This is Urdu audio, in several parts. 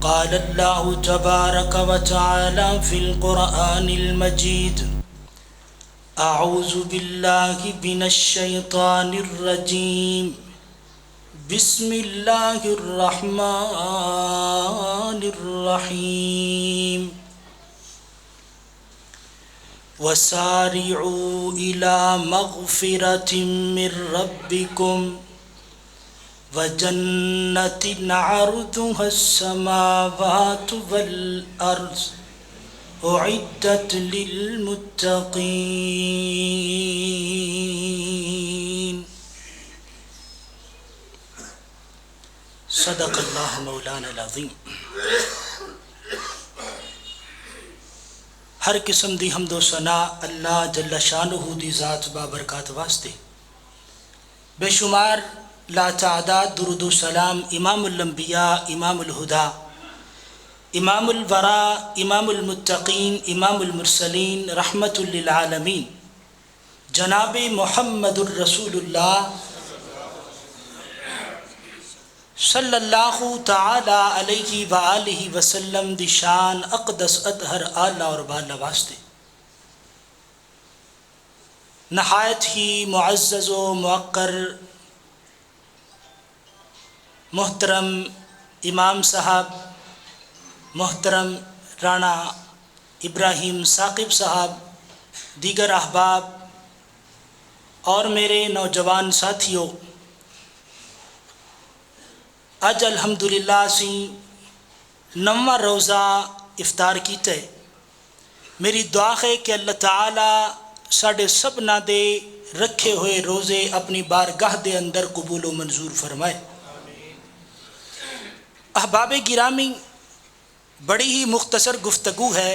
قال الله تبارك وتعالى في القرآن المجيد: أعوذ بالله من الشيطان الرجيم، بسم الله الرحمن الرحيم. وسارعوا إلى مغفرة من ربكم وجنة عرضها السماوات والأرض أعدت للمتقين. صدق اللہ مولانا العظیم. ہر قسم دی حمد و ثنا اللہ جل شانہ دی ذات بابرکات واسطے. بے شمار لا تعداد درود و سلام امام الانبیاء، امام الہدا، امام الورا، امام المتقین، امام المرسلین، رحمت للعالمین جناب محمد الرسول اللہ صلی اللہ تعالی علیہ وآلہ وسلم دی شان اقدس اطہر اعلیٰ اور بالا واسطے. نہایت ہی معزز و موقر محترم امام صاحب، محترم رانا ابراہیم ثاقب صاحب، دیگر احباب اور میرے نوجوان ساتھیوں، اج الحمدللہ سی 9واں روزہ افطار کیتا ہے. میری دعا ہے کہ اللہ تعالی ساڈے سبنا دے رکھے ہوئے روزے اپنی بارگاہ دے اندر قبول و منظور فرمائے. احباب گرامی، بڑی ہی مختصر گفتگو ہے،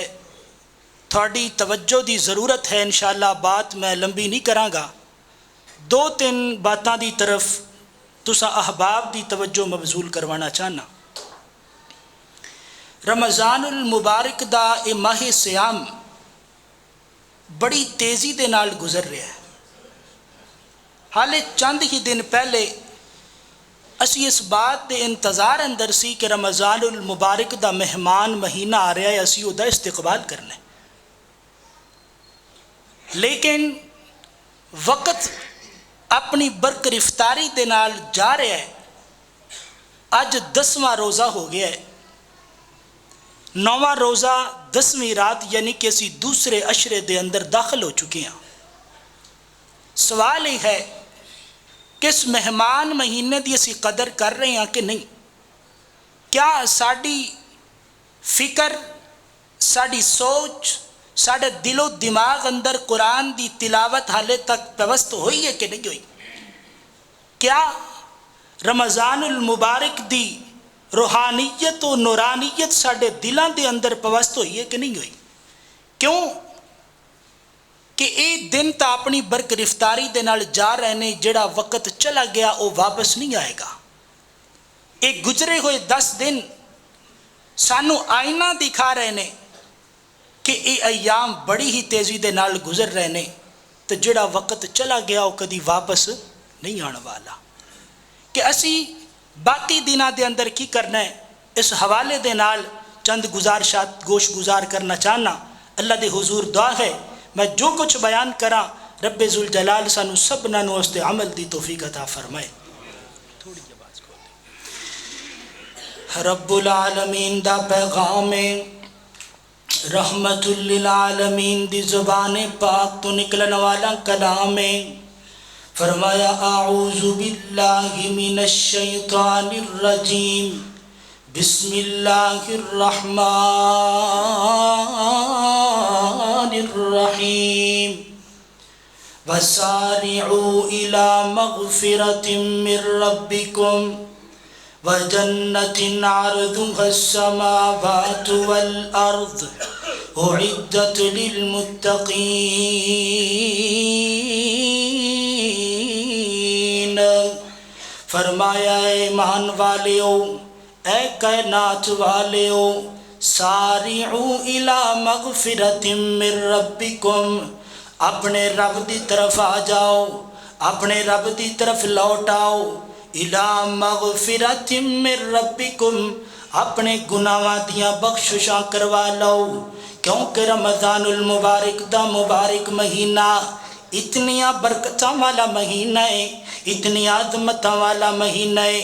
تھوڑی توجہ دی ضرورت ہے. انشاءاللہ بات میں لمبی نہیں کراں گا. 2-3 باتاں دی طرف تسا احباب دی توجہ مبذول کروانا چاہنا. رمضان المبارک دا اے ماہ سیام بڑی تیزی دے نال گزر رہا ہے. حالے چند ہی دن پہلے اسی اس بات دے انتظار اندر سی کہ رمضان المبارک دا مہمان مہینہ آ رہا ہے، اسی او دا استقبال کرنا ہے. لیکن وقت اپنی برگرفتاری دے نال جا رہا ہے. اج 10واں روزہ ہو گیا ہے. 9واں روزہ 10ویں رات یعنی کہ اسی دوسرے عشرے دے اندر داخل ہو چکے ہیں. سوال یہ ہے کہ اس مہمان مہینے دی اسی قدر کر رہے ہیں کہ نہیں؟ کیا ساڑی فکر، ساڑی سوچ، ساڑے دل و دماغ اندر قرآن دی تلاوت حالے تک پیوست ہوئی ہے کہ نہیں ہوئی؟ کیا رمضان المبارک دی روحانیت و نورانیت ساڑے دلان دے اندر پیوست ہوئی ہے کہ نہیں ہوئی؟ کیوں کہ اے دن تا اپنی برگرفتاری دے نال جا رہے نے. جڑا وقت چلا گیا وہ واپس نہیں آئے گا. اے گزرے ہوئے 10 دن سانو آئینہ دکھا رہے نے کہ اے ایام بڑی ہی تیزی دے نال گزر رہے نے، تو جڑا وقت چلا گیا وہ کدی واپس نہیں آنے والا. کہ اسی باقی دنوں دے اندر کی کرنا ہے، اس حوالے دے نال چند گزارشات گوش گزار کرنا چاہنا. اللہ دے حضور دعا ہے میں جو کچھ بیان کراں رب ذوالجلال سانو سبنا نو اس تے عمل دی توفیق عطا فرمائے. تھوڑی جی آواز کھول دیں. رب العالمین دا پیغام رحمت للعالمین دی زبان پاک تو نکلن والا کلام فرمایا: اعوذ باللہ من الشیطان الرجیم، بسم اللہ الرحمن الرحیم. وسارعوا الى مغفرة من ربکم وجنة عرضها السماوات والأرض أعدت للمتقین. فرمایا اے ایمان والیو، اے کائنات والیو، سارعوا الى مغفرة من ربکم، اپنے رب دی طرف آ جاؤ، اپنے رب دی طرف لوٹ آؤ. الى مغفرت من ربکم، اپنے گناہاں دیاں بخششاں کروا لو، کیونکہ رمضان المبارک دا مبارک مہینہ اتنیاں برکتاں والا مہینہ ہے، اتنی عظمتاں والا مہینہ ہے۔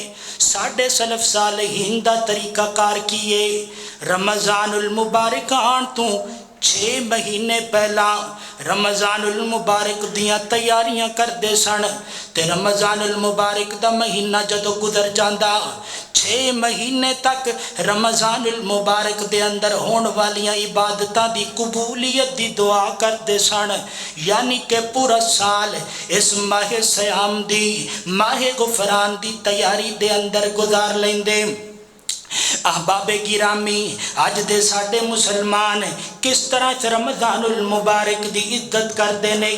ساڈے سلف صالحین دا طریقہ کار کیے، رمضان المبارک آن تو 6 مہینے پہلا رمضان المبارک دیاں تیاریاں کر دے سن، تے رمضان المبارک دا مہینہ جدو گزر جاندہ 6 مہینے تک رمضان المبارک دے اندر ہون والیاں عبادتاں دی قبولیت دی دعا کر دے سن، یعنی کہ پورا سال اس ماہ سیام دی ماہ غفران دی تیاری دے اندر گزار لیندے۔ احباب گرامی، آج دے ساڈے مسلمان کس طرح سے رمضان المبارک دی عزت کر دینے،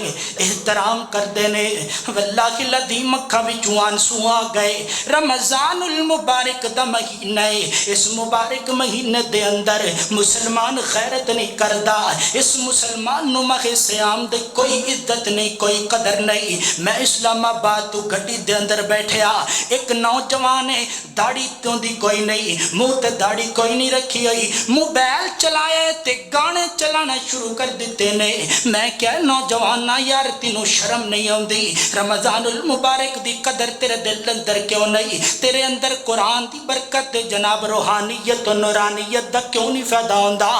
احترام کر دینے، واللہ العظیم اکھاں وچوں آنسو آ گئے۔ رمضان المبارک دا مہینہ ہے، اس مبارک مہینے دے اندر مسلمان خیرت نہیں کردا، اس مسلمان نو ماہ سیام دے کوئی عزت نہیں، کوئی قدر نہیں۔ میں اسلام آباد تو گھٹی دے اندر بیٹھیا، ایک نوجوان ہے، داڑھی تو دی کوئی نہیں، منہ تے داڑھی کوئی نہیں رکھی ہوئی، موبائل چلائے تے گانے چلانا شروع کر دیتے نے۔ میں کیا نوجوانا یار تینوں شرم نہیں ہوندی؟ رمضان المبارک دی قدر تیرے دل اندر کیوں نہیں؟ تیرے اندر قرآن دی برکت جناب روحانیت و نورانیت دا کیوں نہیں فائدہ ہوندا؟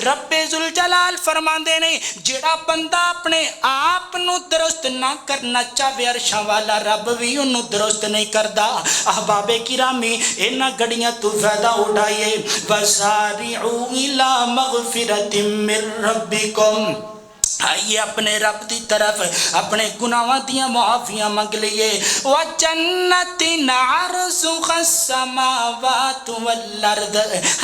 رب ذوالجلال فرماندے نے جیڑا بندہ اپنے آپ نو درست نہ کرنا چاہے عرشاں والا رب بھی انہوں درست نہیں کردا۔ احباب کرامی، انہاں گڑیاں تو فائدہ اٹھائیے۔ وَسَارِعُوا إِلَىٰ مَغْفِرَةٍ مِّن رَبِّكُمْ، آئیے اپنے رب دی طرف اپنے گناہاں دیاں معافیاں مانگ لیے۔ وَجَنَّةٍ عَرْضُهَا السَّمَاوَاتُ وَالْأَرْضُ،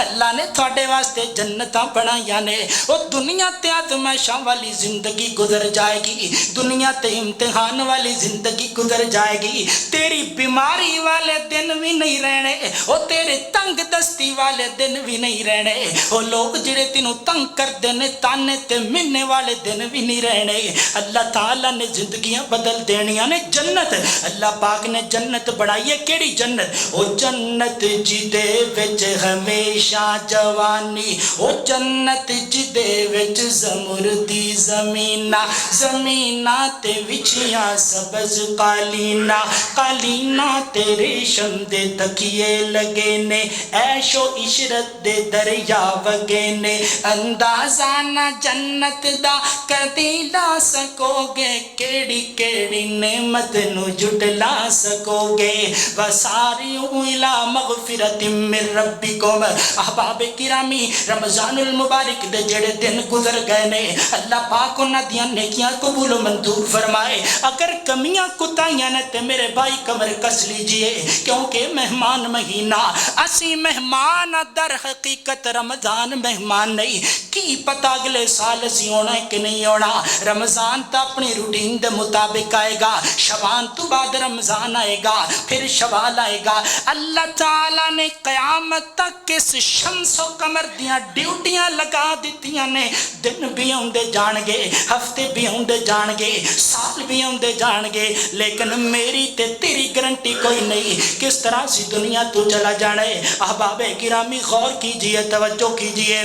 اللہ نے تھوڑے واسطے جنتاں بنائیاں نے، وہ دنیا تے آزمائشاں والی زندگی گزر جائے گی، دنیا تے امتحان والی زندگی گزر جائے گی، تیری بیماری والے دن بھی نہیں رہنے، وہ تیرے تنگ دستی والے دن بھی نہیں رہنے، وہ لوگ جڑے تینوں تنگ کر دینے تانے تے منے والے دن بھی نہیں رہنے۔ اللہ تعالیٰ نے زندگیاں بدل دینیاں نے۔ جنت، اللہ پاک نے جنت بڑھائی ہے، کیڑی جنت؟ او جنت جدے وچ ہمیشہ جوانی، او جنت جدے وچ زمردی زمینہ، زمینہ تے وچھیاں سبز قالینہ، قالینہ تے ریشم دے تکیے لگے نے، عیش و عشرت دے دریا وگے نے، اندازہ نہ جنت دا کدی لا سکو گے، کیڑی کیڑی نعمت نو جٹلا سکو گے۔ وَسَارِعُوا إِلَىٰ مَغْفِرَةٍ مِّن رَبِّكُمْ، احباب کرامی، رمضان المبارک دے جڑے دن گزر گئے نے، اللہ پاک انہاں دیاں نیکیاں قبول و منظور فرمائے۔ اگر کمیاں کتائیاں نے تے میرے بھائی کمر کس لیجئے، کیونکہ مہمان مہینہ، اسی مہمان در حقیقت رمضان مہمان نہیں، کی پتہ اگلے سال اسی ہونا ہے کہ نہیں ہونا۔ رمضان تا اپنی روٹین دے مطابق آئے گا، شوال تو بعد رمضان آئے گا، پھر شوال آئے گا۔ اللہ تعالیٰ نے قیامت تک اس شمس و قمر دیاں ڈیوٹیاں لگا دیتیاں نے، دن بھی ہوندے جان گے، ہفتے بھی ہوندے جان گے، سال بھی ہوندے جان گے، لیکن میری تے تیری گارنٹی کوئی نہیں کس طرح سی دنیا تو چلا جانے۔ احباب گرامی غور کیجئے، توجہ کیجئے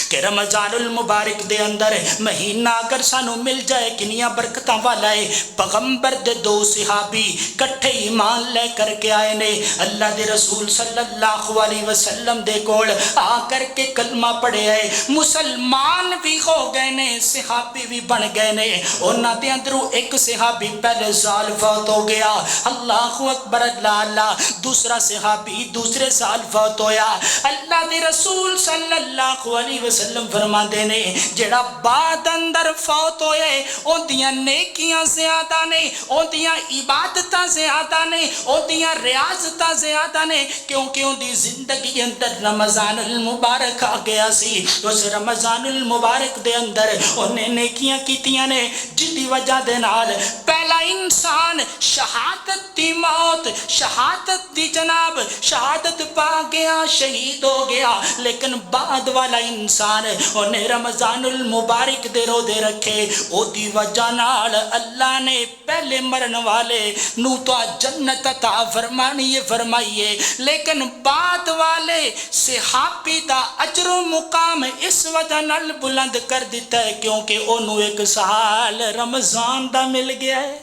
کہ رمضان المبارک دے اندر مہینہ اگر سانو مل جائے کنیاں برکتاں والا ہے۔ پیغمبر دے 2 صحابی کٹھے ایمان لے کر کے آئے نے، اللہ دے رسول صلی اللہ علیہ وسلم دے کول آ کر کے کلمہ پڑھے آئے، مسلمان بھی ہو گئے نے، صحابی بھی بن گئے نے۔ انہاں دے اندروں ایک صحابی پہلے سال فوت ہو گیا، اللہ اکبر اللہ اللہ، دوسرا صحابی دوسرے سال فوت ہویا۔ اللہ دے رسول صلی اللہ علیہ وسلم فرما دینے جڑا بعد اندر فوت ہوئے ان دیاں نیکیاں زیادہ نے، ان دیاں عبادتاں زیادہ نے، ان دیاں ریاضتاں زیادہ نے، کیونکہ ان دی زندگی اندر رمضان المبارک آ گیا سی۔ اس رمضان المبارک دے اندر انہیں نیکیاں کیتیاں نے، جس دی وجہ دے نال پہلا انسان شہادت دی موت، شہادت دی جناب شہادت پا گیا، شہید ہو گیا، لیکن بعد والا انسان انسان انہیں رمضان المبارک دے روزے رکھے او دی وجہ نال اللہ نے پہلے مرن والے نو تو جنت عطا فرمائیے لیکن بعد والے صحابی دا اجر و مقام اس وجہ نال بلند کر دیتا ہے کیونکہ انہوں ایک سال رمضان دا مل گیا ہے،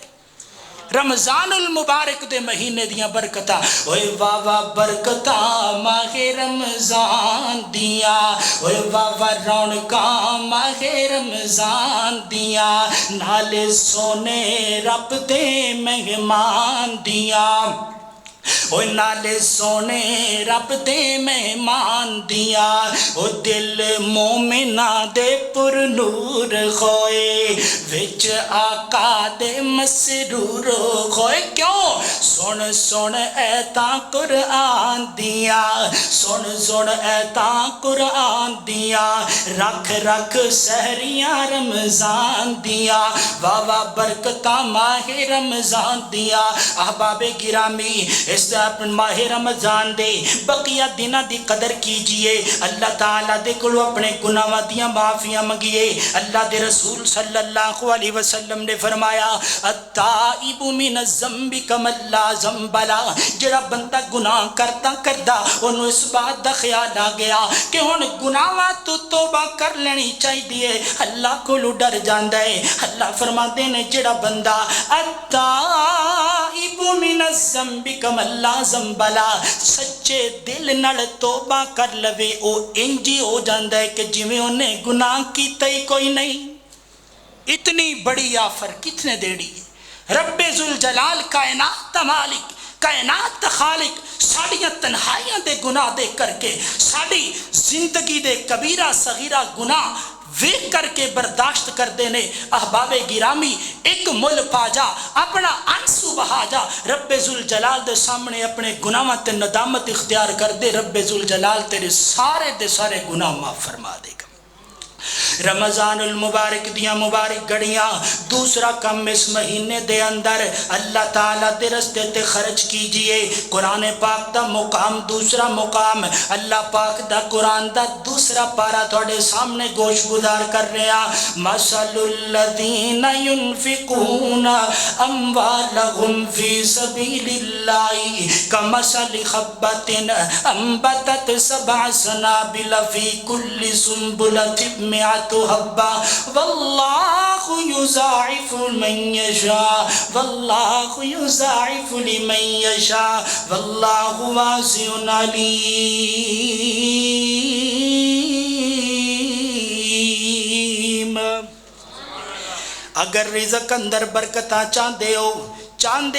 رمضان المبارک دے مہینے دیاں برکتاں، اوے واہ واہ برکتاں ماہ رمضان دیاں، اوے واہ واہ رونقاں ماہ رمضان دیاں، نالے سونے رب دے مہمان دیاں، او نالے سونے رب دے مہمان دیا، او دل مومنہ دے پر نور خوئے وچ آقا دے مسرور خوئے، کیوں سن سن ایتاں قرآن دیا، سن سن ایتاں قرآن دیا، رکھ رکھ سحریاں رمضان دیا، واہ واہ برکتاں ماہ رمضان دیا۔ احباب گرامی اس ماہ رمضان دے بقیہ دنہ دی قدر کیجئے، اللہ تعالیٰ دے کلو اپنے گناہاں دیاں معافیاں منگیے۔ اللہ دے رسول صلی اللہ علیہ وسلم نے فرمایا التائب من الذنب کمن لا ذنب لہ، جڑا بندہ گناہ کردا انہوں اس بات دا خیال آ گیا کہ ہن گناہاں تو توبہ کر لینی چاہیے، اللہ کولو ڈر جاندا ہے۔ اللہ فرماتے نے جڑا بندہ التائب من الذنب کمن لا ذنب لہ، سچے دل نال توبہ کر لوے او انجی ہو جاندا ہے کہ جویں انہیں گناہ کیتا ہی کوئی نہیں۔ اتنی بڑی آفر کتنے دیڑی ہے؟ رب ذوالجلال کائنات دا مالک، کائنات دا خالق ساڑیاں تنہائیاں دے گناہ دے کر کے ساڑی زندگی دے کبیرہ صغیرہ گناہ ویک کر کے برداشت کر دینے۔ احباب گرامی ایک مل پا جا، اپنا انسو بہا جا، رب ذوالجلال دے سامنے اپنے گناہاں تے ندامت اختیار کر دے، رب ذوالجلال تیرے سارے دے سارے گناہ معاف فرما دے گا۔ رمضان المبارک دیاں مبارک گھڑیاں، دوسرا کم اس مہینے دے اندر اللہ تعالیٰ دے رستے تے خرچ کیجئے۔ قرآن پاک دا مقام دوسرا مقام، اللہ پاک دا قرآن دا دوسرا پارا تھوڑے سامنے گوش گزار کر رہا۔ مثل الذین ينفقون اموالهم فی سبیل اللہ کمثل حبۃ انبتت سبع سنابل فی کل سنبلۃ مئۃ حبہ واللہ یضاعف من یشاء واللہ یضاعف لمن یشاء واللہ واسع علیم۔ اگر رزق اندر برکتاں چاندے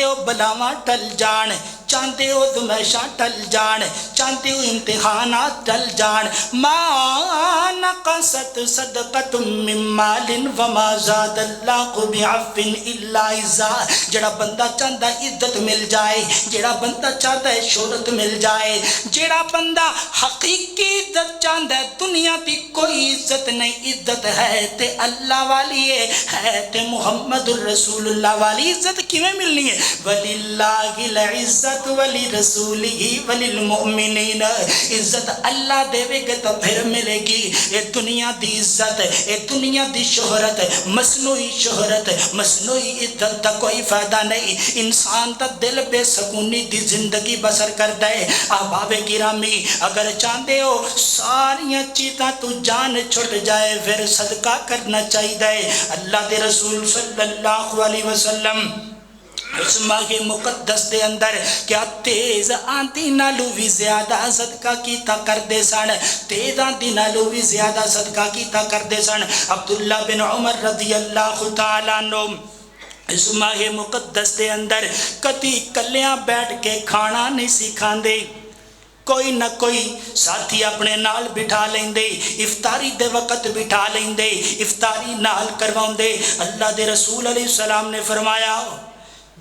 ہو بلاواں ٹل جان، چاندے ہو دمشاں ٹل جان، چاندے ہو امتحانات ٹل جان، ما نقصت صدقت من مال وما زاد اللہ بعفو الا عزا۔ جڑا بندہ چاہتا ہے عزت مل جائے، جڑا بندہ چاہتا ہے شہرت مل جائے، جڑا بندہ حقیقی عزت چاہتا ہے، دنیا دی کوئی عزت نہیں، عزت ہے تے اللہ والی ہے تے محمد الرسول اللہ والی۔ عزت کیویں ملنی ہے؟ وَلِلَّهِ الْعِزَّةُ وَلِرَسُولِهِ وَلِلْمُؤْمِنِينَ، عزت اللہ دے گے تو پھر ملے گی۔ اے دنیا دی عزت، اے دنیا دی شہرت، مصنوعی شہرت، مصنوعی عزت دا کوئی فائدہ نہیں، انسان دا دل بے سکونی دی زندگی بسر کر دے۔ احباب گرامی اگر چاہتے ہو ساریاں چیزاں تو جان چھٹ جائے پھر صدقہ کرنا چاہیے۔ اللہ دے رسول صلی اللہ علیہ وسلم اس ماہ مقدس دے اندر کیا تیز آندھی نالو بھی زیادہ صدقہ کیتا کر دے سن، تیز آندھی نالو بھی زیادہ صدقہ کیتا کر دے سن۔ عبداللہ بن عمر رضی اللہ تعالیٰ عنہ اس ماہ مقدس دے اندر کتی کلیاں بیٹھ کے کھانا نہیں سکھاندے، کوئی نہ کوئی ساتھی اپنے نال بٹھا لیندے، افطاری دے وقت بٹھا لیندے، افطاری نال کرواندے۔ اللہ دے رسول علیہ السلام نے فرمایا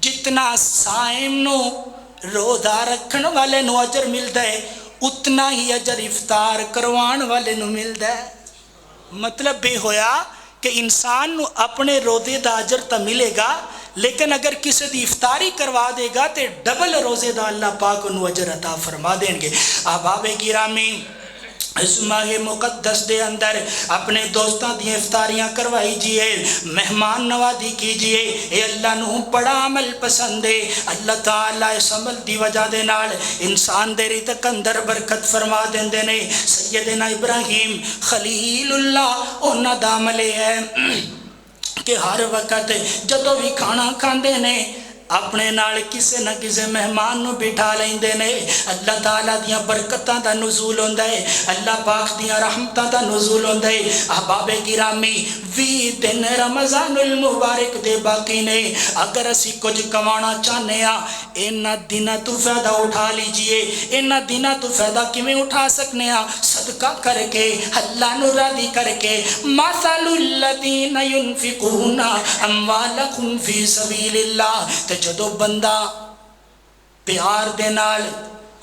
جتنا صائم نو روزہ رکھن والے نو اجر ملتا ہے اتنا ہی اجر افطار کروان والے نو ملتا ہے۔ مطلب بے ہویا کہ انسان نو اپنے روزے دا اجر تا ملے گا، لیکن اگر کسی دی افطاری کروا دے گا تے ڈبل روزے دا اللہ پاک انو اجر عطا فرما دیں گے۔ احباب گرامی اس ماہ مقدس دے اندر اپنے دوستاں دی افطاریاں کروائی جیے، مہمان نوازی کیجئے، اے اللہ نو بڑا عمل پسند ہے۔ اللہ تعالیٰ اس عمل دی وجہ دے نال انسان دے رزق اندر برکت فرما دیندے نے۔ سیدنا ابراہیم خلیل اللہ انہاں دا عمل ہے کہ ہر وقت جدوں بھی کھانا کھاندے نے اپنے نال کسے نہ کسے مہمان نو بٹھا لیندے نے۔ اللہ تعالیٰ دیاں برکتاں دا نزول ہوندا ہے، اللہ پاک دیاں رحمتاں دا نزول ہوندا ہے۔ احباب گرامی 20 دن رمضان المبارک دے باقی نے، اگر اسی کچھ کمانا چاہنے ہاں انہاں دناں تو فائدہ اٹھا لیجئے۔ انہاں دناں تو فائدہ کیویں اٹھا سکنے ہاں؟ صدقہ کر کے، اللہ نو راضی کر کے۔ مثل الذین ينفقون اموالهم فی سبیل اللہ، جدو بندہ پیار دے نال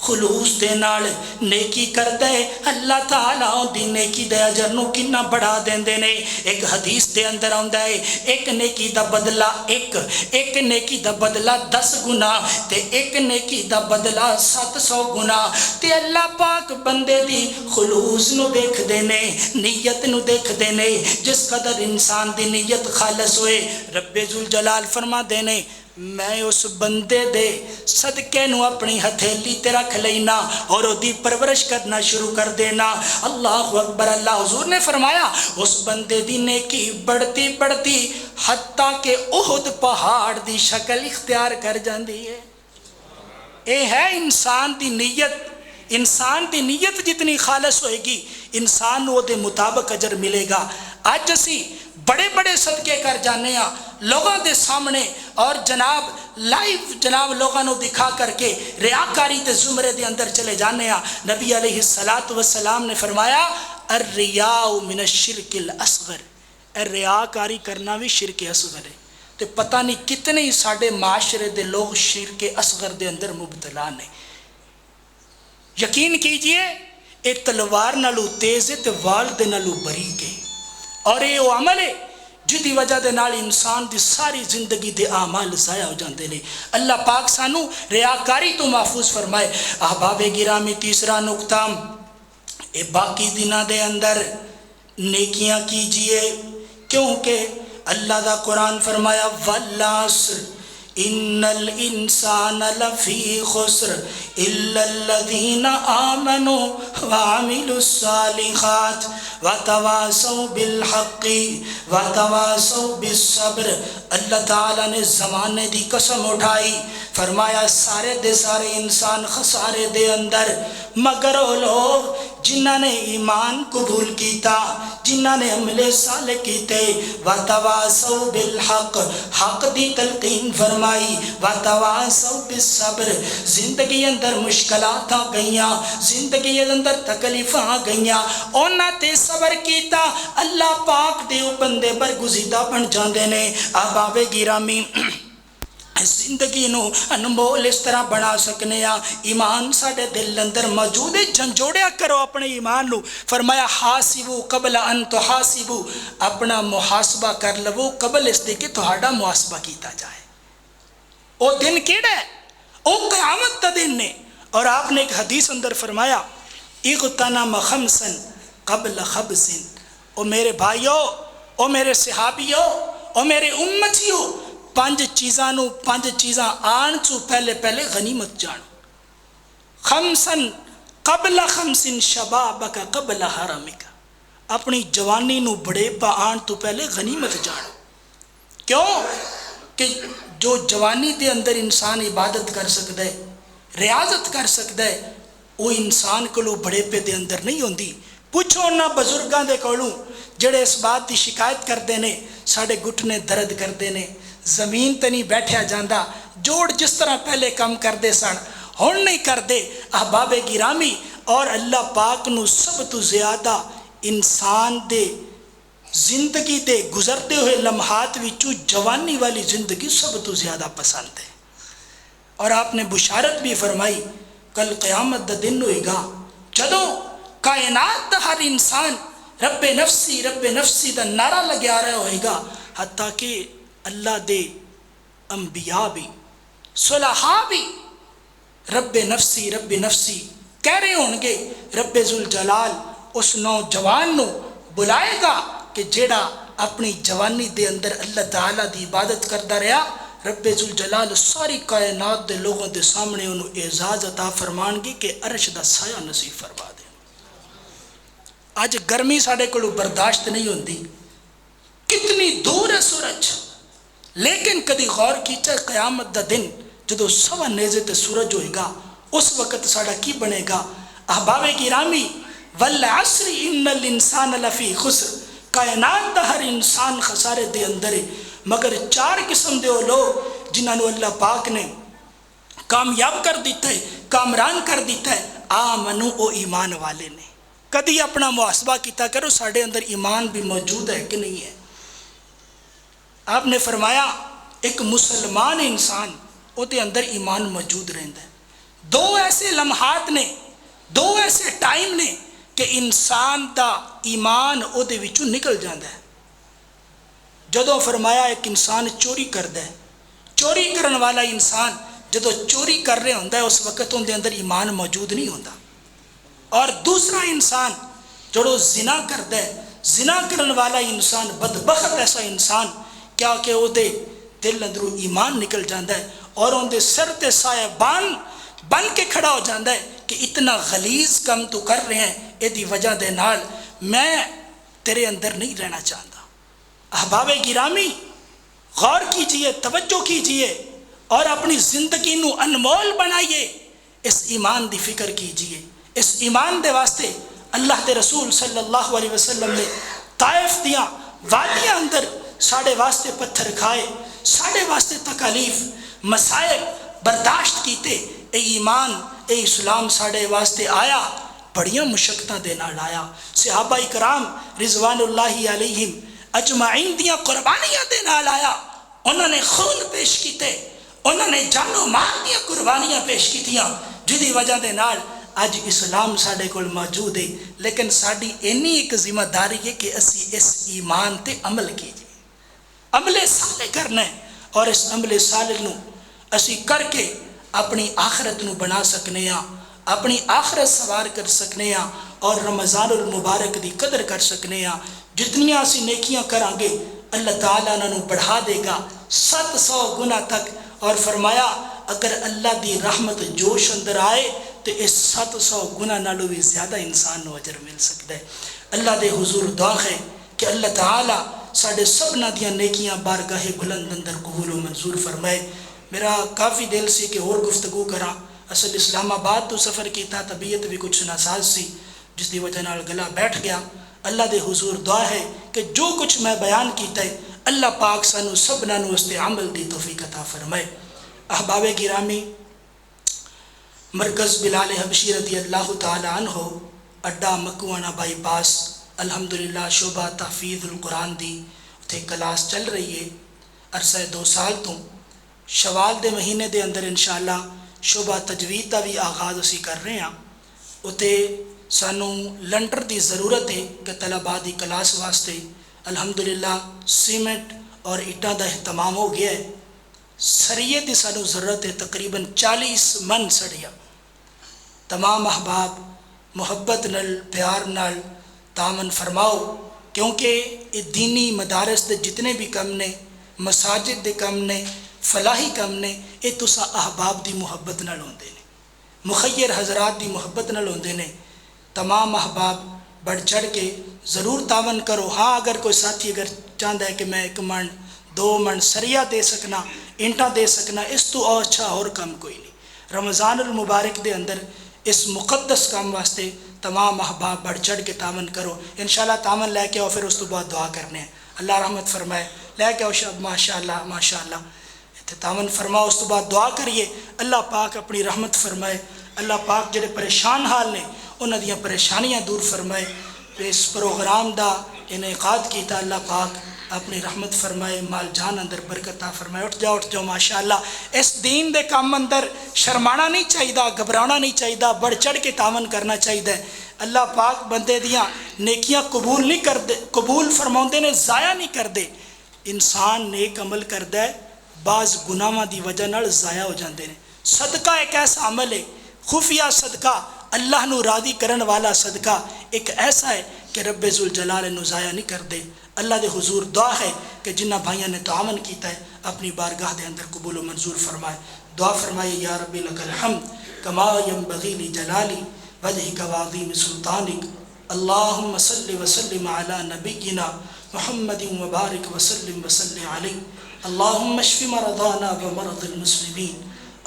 خلوص دے نال نیکی کرتا ہے، اللہ تعالیٰ دی نیکی دے اجر نو کنا بڑھا دیندے نے۔ ایک حدیث دے اندر آندا ہے ایک نیکی دا بدلہ ایک نیکی دا بدلہ 10 گنا تے ایک نیکی دا بدلہ 700 گنا۔ تے اللہ پاک بندے دی خلوص نو دیکھ دینے، نیت نو دیکھ دینے۔ جس قدر انسان دی نیت خالص ہوئے، رب ذوالجلال فرما دینے میں اس بندے دے صدقے نو اپنی ہتھیلی تے رکھ لینا اور او دی پرورش کرنا شروع کر دینا۔ اللہ اکبر۔ اللہ حضور نے فرمایا اس بندے دی نیکی بڑھتی بڑھتی حتیٰ کہ احد پہاڑ دی شکل اختیار کر جاندی ہے۔ اے ہے انسان دی نیت۔ انسان دی نیت جتنی خالص ہوئے گی انسان وہ دے مطابق اجر ملے گا۔ آج اسی بڑے بڑے صدقے کر جانے ہاں لوگوں دے سامنے اور جناب لائیو جناب لوگوں نو دکھا کر کے ریاکاری تے زمرے دے اندر چلے جانے ہاں۔ نبی علیہ السلام نے فرمایا الریاء من الشرک الاصغر، ریاکاری کرنا بھی شرک اصغر ہے۔ تو پتہ نہیں کتنے ہی ساڑھے معاشرے دے لوگ شرک اصغر دے اندر مبتلا نے۔ یقین کیجئے اے تلوار نالو تیز ہے تے وال دے نالو باریک ہے، اور یہ وہ عمل ہے جدی وجہ دے نال انسان دی ساری زندگی دے اعمال ضائع ہو جاندے نے۔ اللہ پاک سانو ریاکاری تو محفوظ فرمائے۔ احباب گرامی تیسرا نقطہ، اے باقی دنہ دے اندر نیکیاں کیجئے، کیونکہ اللہ دا قرآن فرمایا والعصر ان الانسان لفی خسر الا الذین آمنوا وعملوا الصالحات وتواصوا بالحق وتواصوا بالصبر۔ اللہ تعالیٰ نے زمانے دی قسم اٹھائی، فرمایا سارے دے سارے انسان خسارے دے اندر مگر وہ لوگ جنہ نے ایمان قبول کیتا، جنہ نے عمل صالح کیتے، وتواصوا بالحق، حق دی تلقین فرمائی، وتواصوا بالصبر، زندگی اندر مشکلات آ گئیاں، زندگی اندر تکلیفاں آ گئیاں، انہاں تے صبر کیتا، اللہ پاک دے او بندے برگزیدہ بن جاندے نے۔ احباب گرامی زندگی نو انمول اس طرح بنا سکنے ہاں، ایمان ساڑے دل اندر موجود ہے، جھنجھوڑیا کرو اپنے ایمان نو۔ فرمایا حاسبو قبل ان تحاسبو، اپنا محاسبہ کر لو قبل اس دے کہ تہاڈا محاسبہ کیتا جائے۔ او دن کیڑا ہے؟ او قیامت دا دن نے۔ اور آپ نے ایک حدیث اندر فرمایا اغتنم خمسن قبل خبز، او میرے بھائیو، او میرے صحابیو، او میرے امتیو، پانچ چیزاں آن چو پہلے غنیمت جانو۔ خمسن قبل خمسن شبابک قبل حرمک، اپنی جوانی نو بڑے پا آن تو پہلے غنیمت جانو۔ کیوں کہ جو جوانی دے اندر انسان عبادت کر سکتا ہے، ریاضت کر سکتا ہے، وہ انسان کو بڑے پہ دے اندر نہیں ہوندی۔ پوچھو انہاں بزرگاں دے کولوں جڑے اس بات دی شکایت کردے نے ساڑے گھٹنے درد کردے نے، زمین تے نہیں بیٹھیا جاندہ، جوڑ جس طرح پہلے کم کردے سن ہن نہیں کردے۔ احباب گرامی، اور اللہ پاک نو سب تو زیادہ انسان دے زندگی دے گزرتے ہوئے لمحات وچوں جوانی والی زندگی سب تو زیادہ پسند ہے۔ اور آپ نے بشارت بھی فرمائی کل قیامت دا دن ہوئے گا جدوں کائنات دا ہر انسان رب نفسی دا نعرہ لگے آ رہا ہوئے گا، حتیٰ کہ اللہ دے انبیاء بھی صلحاء بھی رب نفسی کہہ رہے ہوں گے۔ رب ذوالجلال اس نوجوان نو بلائے گا کہ جیڑا اپنی جوانی دے اندر اللہ تعالیٰ دی عبادت کرتا رہا، رب ذوالجلال ساری کائنات دے لوگوں دے سامنے انہوں اعزاز عطا فرمان گی کہ عرش دا سایہ نصیب فرما دے۔ آج گرمی ساڑے کو برداشت نہیں ہوندی، کتنی دور ہے سورج، لیکن کدی غور کیچا قیامت دا دن جدو سوا نیزے تے سورج ہوئے گا، اس وقت ساڑا کی بنے گا؟ احباب گرامی، والعصر ان الانسان لفی خسر، کائنات دا ہر انسان خسارے دے اندر ہے، مگر 4 قسم دے وہ لوگ جنہاں نو اللہ پاک نے کامیاب کر دیتا ہے، کامران کر دیتا ہے، آمنو او ایمان والے نے۔ کدی اپنا محاسبہ کیتا کرو ساڑے اندر ایمان بھی موجود ہے کہ نہیں ہے؟ آپ نے فرمایا ایک مسلمان انسان او دے اندر ایمان موجود رہتا ہے۔ 2 ایسے لمحات نے، 2 ایسے ٹائم نے کہ انسان دا ایمان او دے وچوں نکل جاتا ہے۔ جدو فرمایا ایک انسان چوری کرتا ہے، چوری کرن والا انسان جدو چوری کر رہے ہوتا ہے اس وقت ان دے اندر ایمان موجود نہیں ہوتا۔ اور دوسرا انسان جڑو زنا کرتا ہے، زنا کرن والا انسان، بدبخت ایسا انسان کیا کہ وہ دے دل اندروں ایمان نکل جاتا ہے اور ان دے سر تے سایہ بن کے کھڑا ہو جاتا ہے کہ اتنا غلیظ کم تو کر رہے ہیں، یہ دی وجہ دے نال میں تیرے اندر نہیں رہنا چاہتا۔ احباب گرامی، غور کیجئے، توجہ کیجئے اور اپنی زندگی نو انمول بنائیے، اس ایمان دی فکر کیجئے۔ اس ایمان دے واسطے اللہ دے رسول صلی اللہ علیہ وسلم نے طائف دیاں وادیاں اندر ساڑے واسطے پتھر کھائے، ساڑے واسطے تکالیف مسائب برداشت کیتے۔ اے ایمان، اے اسلام ساڑے واسطے آیا، بڑیاں مشقتاں دے نال آیا۔ صحابہ اکرام رضوان اللہ علیہم اجمعین دیاں قربانیاں دے نال آیا، انہوں نے خون پیش کیتے، انہوں نے جان و مال دیاں قربانیاں پیش کیتیاں، جدی وجہ دے نال آج اسلام ساڑے کو موجود ہے۔ لیکن ساڑی اینی ایک ذمہ داری ہے کہ اسی اس ایمان تے عمل کیجئے، عمل صالح کرنا ہے، اور اس عمل صالح نو اسی کر کے اپنی آخرت نو بنا سکنے ہاں، اپنی آخرت سوار کر سکنے ہاں، اور رمضان المبارک دی قدر کر سکنے ہاں۔ جتنی اسی نیکیاں کران گے اللہ تعالیٰ انہوں بڑھا دے گا 700 گنا تک، اور فرمایا اگر اللہ دی رحمت جوش اندر آئے تو اس 700 گنا نالو بھی زیادہ انسان نو اجر مل سکتا ہے۔ اللہ دے حضور دعا ہے کہ اللہ تعالیٰ ساڑھے سبنا دیاں نیکیاں بارگاہ بلند اندر قبول و منظور فرمائے۔ میرا کافی دل سی کہ اور گفتگو کرا، اصل اسلام آباد تو سفر کیتا، طبیعت بھی کچھ ناساز سی جس دی وجہ نال گلا بیٹھ گیا۔ اللہ دے حضور دعا ہے کہ جو کچھ میں بیان کیتا ہے اللہ پاک سانو سبنا نو اس تے عمل دی توفیق عطا فرمائے۔ احباب گرامی، مرکز بلال حبشی رضی اللہ تعالی عنہ اڈا مکوانا بائی پاس الحمدللہ شعبہ تحفیظ القرآن دی اتھے کلاس چل رہی ہے عرصہ 2 سال تو۔ شوال دے مہینے دے اندر انشاءاللہ شعبہ تجوید دا بھی آغاز اسی کر رہے ہیں۔ اتھے سانو لنٹر دی ضرورت ہے کہ طلباء دی کلاس واسطے الحمدللہ سیمنٹ اور اٹاں دا اہتمام ہو گیا ہے۔ سریے دی سانو ضرورت ہے، تقریباً 40 من سڑیا۔ تمام احباب محبت نال پیار نال تعاون فرماؤ، کیونکہ یہ دینی مدارس دے جتنے بھی کم نے، مساجد دے کم نے، فلاحی کم نے، یہ تسا احباب دی محبت نال ہوندے نے، مخیر حضرات دی محبت نال ہوندے نے۔ تمام احباب بڑھ چڑھ کے ضرور تعاون کرو۔ ہاں اگر کوئی ساتھی اگر چاہتا ہے کہ میں 1 من 2 من سریہ دے سکنا، اینٹا دے سکنا، اس تو اور اچھا اور کم کوئی نہیں۔ رمضان المبارک دے اندر اس مقدس کام واسطے تمام احباب بڑھ چڑھ کے تعاون کرو۔ انشاءاللہ تعاون لے کے آؤ، پھر اس تو بعد دعا کرنے ہیں، اللہ رحمت فرمائے۔ لے کے آؤ شب، ماشاءاللہ ماشاءاللہ تعاون فرماؤ، اس تو بعد دعا کریے اللہ پاک اپنی رحمت فرمائے۔ اللہ پاک جڑے پریشان حال نے انہاں دیاں پریشانیاں دور فرمائے۔ اس پروگرام دا انعقاد کیتا اللہ پاک اپنی رحمت فرمائے، مال جان اندر برکت عطا فرمائے۔ اٹھ جاؤ ماشاءاللہ۔ اس دین دے کام اندر شرمانا نہیں چاہیے، گھبرانا نہیں چاہیے، بڑھ چڑھ کے تعاون کرنا چاہیے۔ اللہ پاک بندے دیاں نیکیاں قبول نہیں کردے، قبول فرماؤندے نے، ضائع نہیں کردے۔ انسان نیک عمل کردا ہے، بعض گناہاں دی وجہ نال ضائع ہو جاندے نے۔ صدقہ ایک ایسا عمل ہے، خفیہ صدقہ اللہ نو راضی کرن والا صدقہ ایک ایسا ہے کہ رب ذوالجلال نو ضائع نہیں کر دے۔ اللہ دے حضور دعا ہے کہ جنہ بھائیاں نے تعاون کیتا ہے اپنی بارگاہ دے اندر قبول و منظور فرمائے۔ دعا فرمائے یا رب لک الحمد کما ینبغی لجلالی وجہک وعظیم سلطانک اللہم صل وسلم علی نبینا محمد وبارک وسلم وصلی علیہ اللہم اشف مرضانا ومرض المسلمین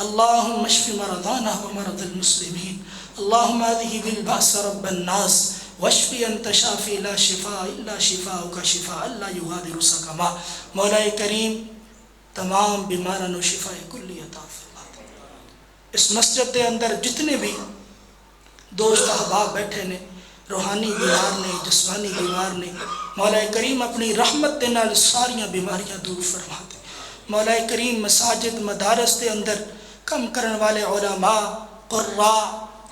اللہم اشف مرضانا ومرض المسلمین اللہم اذہب البأس رب الناس واشفی انت شافی لا شفاء الا شفاءک شفاء لا یغادر سقما۔ مولا کریم تمام بیماروں کو شفاء کلی عطا فرما دے۔ اس مسجد کے اندر جتنے بھی دوست احباب بیٹھے نے، روحانی بیمار نے، جسمانی بیمار نے، مولا کریم اپنی رحمت دے نال ساریاں بیماریاں دور فرما دے۔ مولا کریم مساجد مدارس کے اندر کم کرن والے علماء، قراء،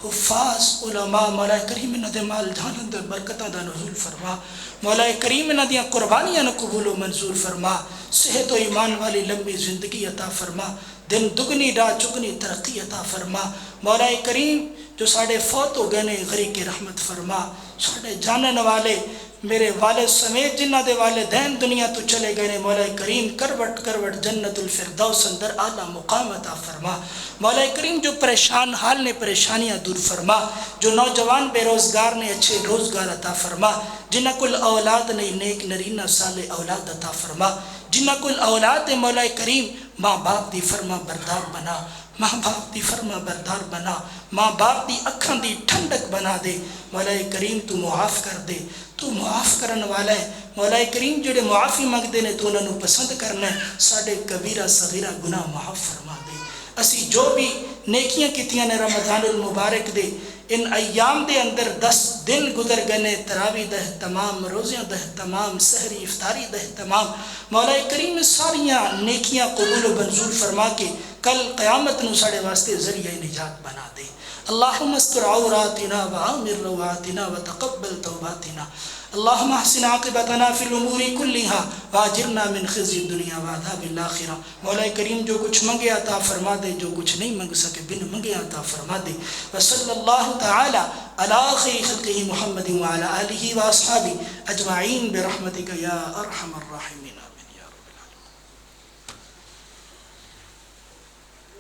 حفاظ علماء، مولا کریم انہاں دے مال جان اندر برکتاں دا نزول فرما۔ مولا کریم انہاں دیاں قربانیاں نو قبول و منظور فرما۔ صحت و ایمان والی لمبی زندگی عطا فرما، دن دگنی رات چگنی ترقی عطا فرما۔ مولا کریم جو ساڑے فوت ہو گئے نے غریق رحمت فرما۔ ساڑے جانن والے میرے والد سمیت جنہ دے والدین دنیا تو چلے گئے نے، مولا کریم کروٹ کروٹ جنت الفردوس اندر اعلیٰ مقام عطا فرما۔ مولا کریم جو پریشان حال نے پریشانیاں دور فرما، جو نوجوان بے روزگار نے اچھے روزگار عطا فرما، جنہ کل اولاد نہیں نیک نرینہ صالح اولاد عطا فرما، جنہ کل اولاد مولا کریم ماں باپ دی فرما بردار بنا، ماں باپ دی فرما بردار بنا، ماں باپ دی اکھاں دی ٹھنڈک بنا دے۔ مولا کریم تو معاف کر دے، تو معاف کرن والا ہے۔ مولا کریم جڑے معافی منگدے نے تو انہاں نو پسند کرنا ہے۔ ساڈے کبیرہ صغیرہ گناہ معاف فرما دے۔ اسی جو بھی نیکیاں کیتیاں نے رمضان المبارک دے ان ایام دے اندر 10 دن گزر گئے، تراویح دا اہتمام، روزیاں دا اہتمام، سحری افطاری دا اہتمام، مولا کریم ساریاں نیکیاں قبول و منظور فرما کے کل قیامت نو ساڑے واسطے ذریعہ نجات بنا دے۔ اللہم استر عوراتنا وعامر رواتنا وتقبل توباتنا اللہم احسن عاقبتنا فی الامور کلہا واجرنا من خزی الدنیا وعذاب الاخرہ۔ مولا کریم جو کچھ منگے عطا فرما دے، جو کچھ نہیں منگ سکے بن منگے عطا فرما دے۔ وصلی اللہ تعالی علی خیر خلقہ محمد وعلی آلہ واصحابہ اجمعین برحمتک یا ارحم الراحمین۔